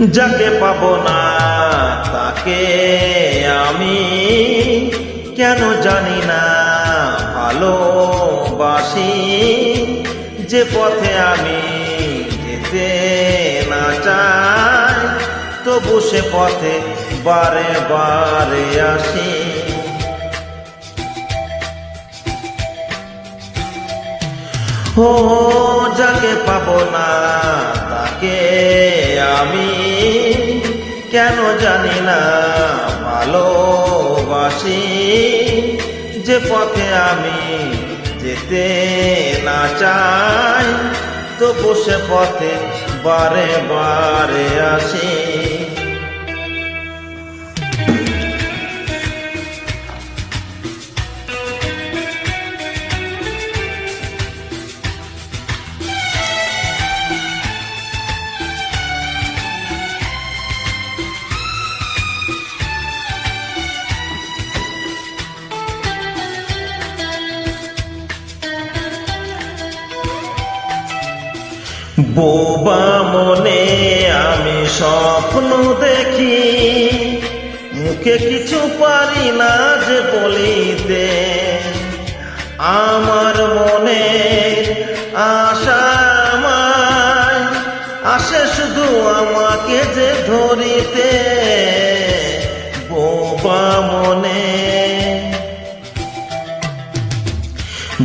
যাকে পাবো না তাকে আমি কেন জানি না ভালোবাসি। যে পথে আমি যেতে না চাই তবু সে পথে বারে বারে আসি। ও যাকে পাবো না তাকে আমি কেন জানি না ভালোবাসি। যে পথে আমি যেতে না চাই তবু সে পথে বারে বারে আসি। বোবা মনে আমি স্বপ্ন দেখি, মুখে কিছু পারি না যে বলিতে। আমার মনে আশা আসে শুধু আমাকে যে ধরিতে।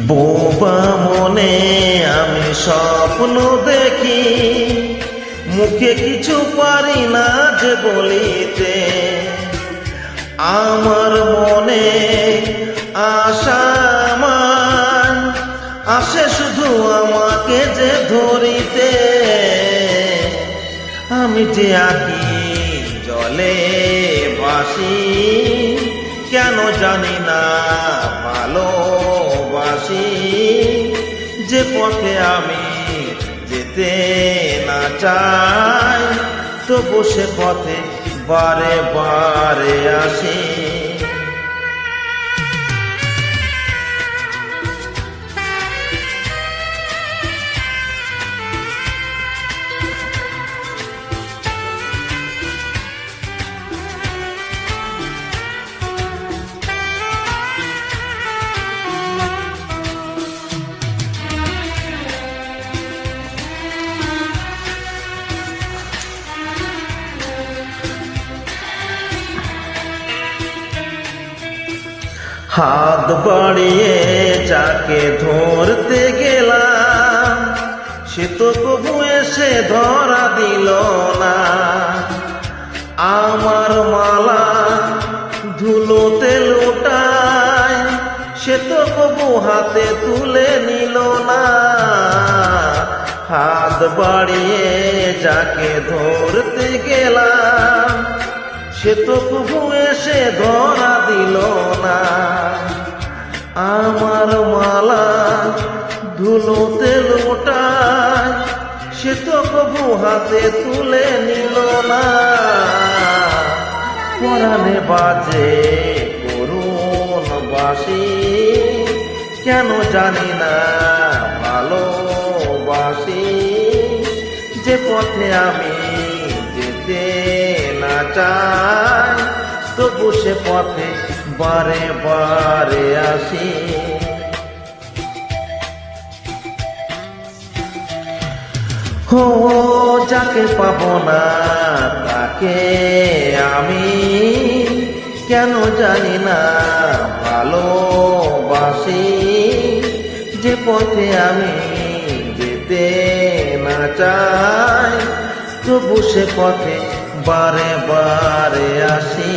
বোবা মনে আমি স্বপ্ন দেখি, মুখে কিছু পারি না যে বলিতে। আমার মনে আশা আসে শুধু আমাকে যে ধরিতে। আমি যে আঁকি জলে ভাসি, কেন জানি না ভালোবাসি। যে পথে আমি যেতে না চাই তবু সে পথে বারে বারে আসি। হাত বাড়িয়ে যাকে ধরতে গেলাম সে তো কবু এসে ধরা দিল না। আমার মালা ধুলোতে লুটায় সে তো কবু হাতে তুলে নিল না। হাত বাড়িয়ে যাকে ধরতে গেলাম সে তো কবু এসে ধরা দিল না। আমার মালা ধুলোতে লোটায় সে তো কবু হাতে তুলে নিল না। পরাণে বাজে করুণ বাঁশি, কেন জানি না ভালোবাসি। যে পথে আমি যেতে না চাই তবু সে পথে বারে বারে আসি। ও যাকে পাবো না তাকে আমি কেন জানি না ভালোবাসি। যে পথে আমি যেতে না চাই তবু সে পথে বারে বারে আসি।